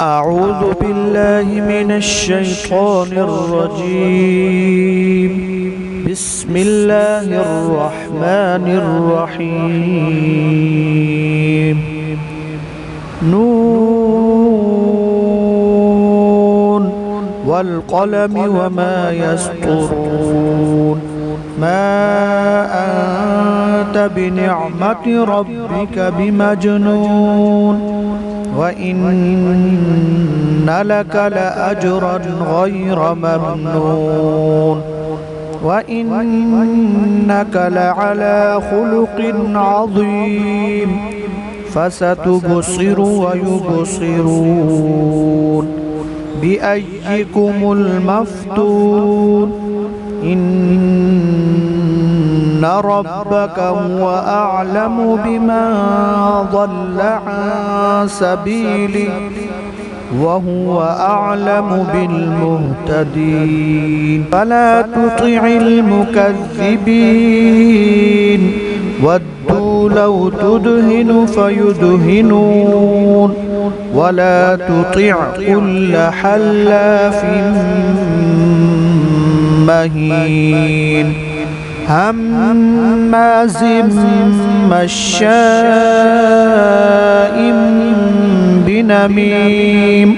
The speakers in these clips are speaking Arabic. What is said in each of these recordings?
أعوذ بالله من الشيطان الرجيم. بسم الله الرحمن الرحيم. نون والقلم وما يسطرون. ما أنت بنعمة ربك بمجنون وإن لك لأجرا غير ممنون وإنك لعلى خلق عظيم. فستبصر ويبصرون بأيكم المفتون. إن ربك هو أعلم بمن ضل عن سبيله وهو أعلم بالمهتدين. فلا تطع المكذبين ودوا لو تدهن فيدهنون. ولا تطع كل حلاف مهين هماز مشاء بنميم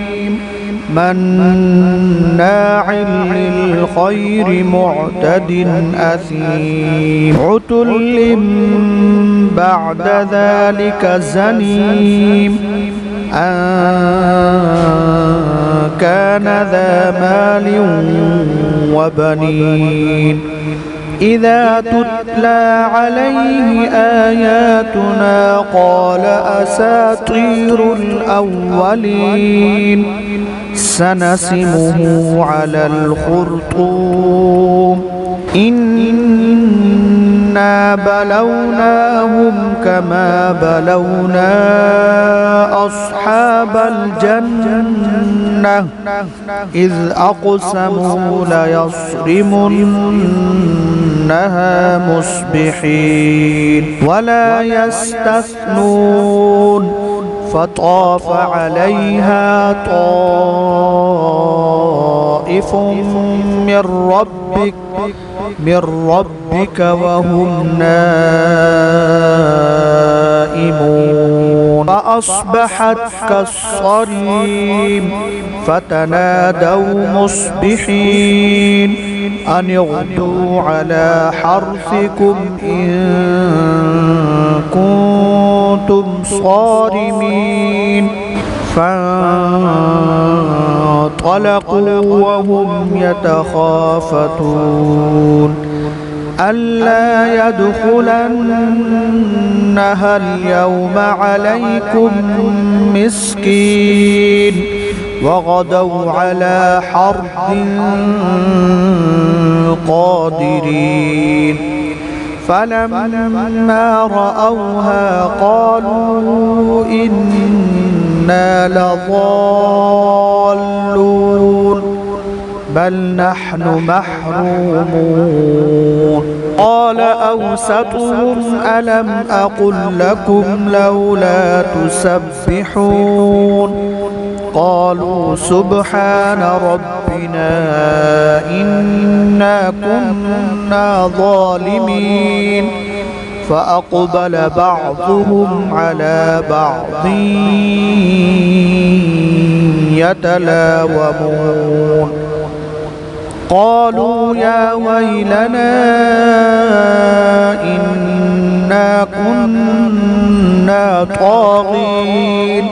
مناع للخير معتد أثيم عتل بعد ذلك زنيم أن كان ذا مال وبنين. إذا تتلى عليه آياتنا قال أساطير الأولين. سنسمه على الخرطوم. إنا بلوناهم كما بلونا أصحاب الجنة إذ أقسموا ليصرمنها مصبحين ولا يستثنون. فطاف عليها طائف من ربك وهم نائمون. فأصبحت كالصريم. فتنادوا مصبحين أن اغدوا على حرثكم إن كنتم صارمين. فانطلقوا وهم يتخافتون ألا يدخلنها اليوم عليكم مسكين. وغدوا على حرد قادرين. فلما رأوها قالوا إنا لضالون بل نحن محرومون. قال أوسطهم ألم أقل لكم لولا تسبحون. قالوا سبحان ربنا إنا كنا ظالمين. فأقبل بعضهم على بعض يتلاومون. قالوا يا ويلنا إنا كنا طاغين.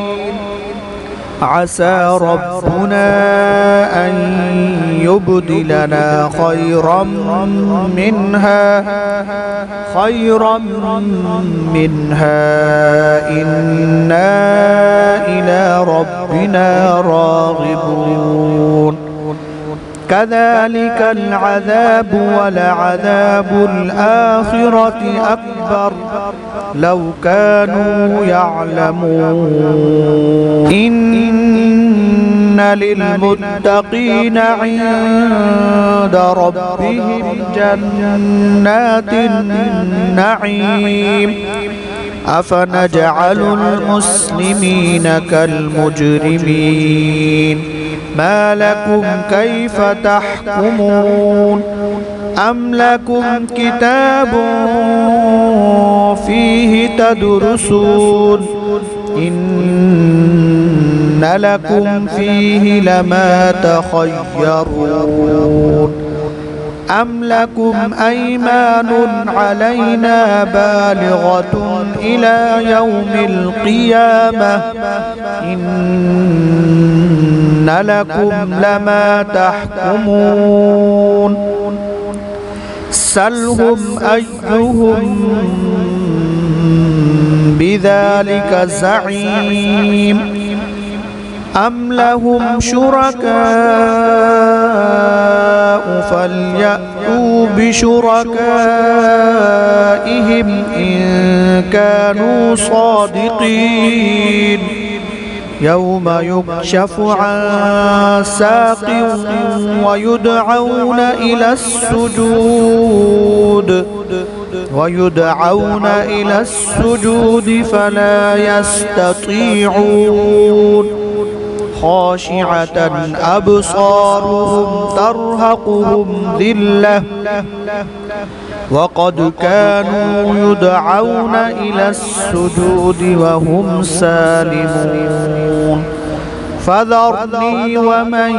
عسى ربنا أن يبدلنا خيرا منها إنا إلى ربنا راغبون. كذلك العذاب ولعذاب الآخرة أكبر لو كانوا يعلمون. إن للمتقين عند ربهم جنات النعيم أفنجعل المسلمين كالمجرمين ما لكم كيف تحكمون أم لكم كتاب فيه تدرسون إن لكم فيه لما تخيرون أم لكم أيمان علينا بالغة إلى يوم القيامة إن لكم لما تحكمون سلهم أيهم بذلك زعيم أم لهم شركاء فليأتوا بشركائهم إن كانوا صادقين يوم يكشف عن ساق ويدعون إلى السجود فلا يستطيعون خاشعة أبصارهم ترهقهم ذلة وقد كانوا يدعون إلى السجود وهم سالمون فذرني ومن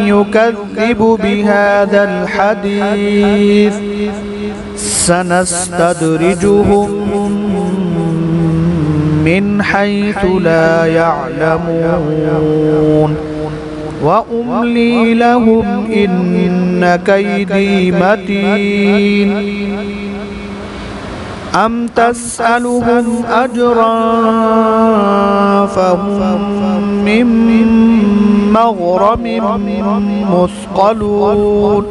يكذب بهذا الحديث سنستدرجهم من حيث لا يعلمون وأملي لهم إن كيدي متين أم تسألهم أجرا فهم من مغرم مثقلون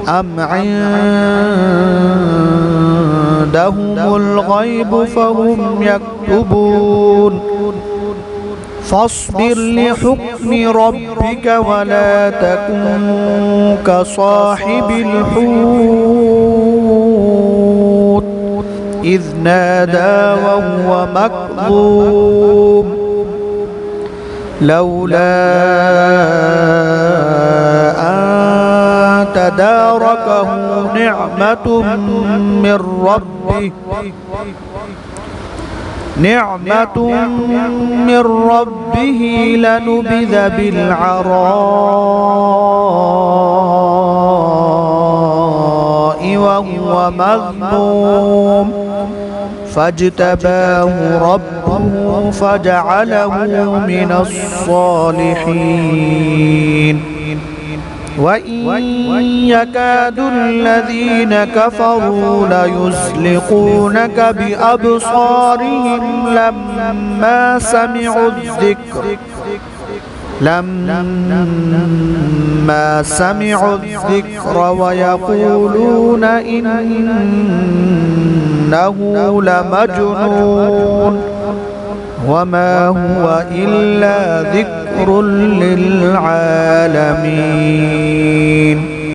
أم عندهم الغيب فهم يكتبون فاصبر لحكم ربك ولا تكن كصاحب الحوت إذ نادى وهو مكظوم لولا أن تداركه نعمة من ربه لنبذ بالعراء وهو مذموم فاجتباه ربه فجعله من الصالحين وإن يكاد الذين كفروا ليزلقونك بأبصارهم لما سمعوا الذكر ويقولون إنه لمجنون وما هو إلا ذكر للعالمين.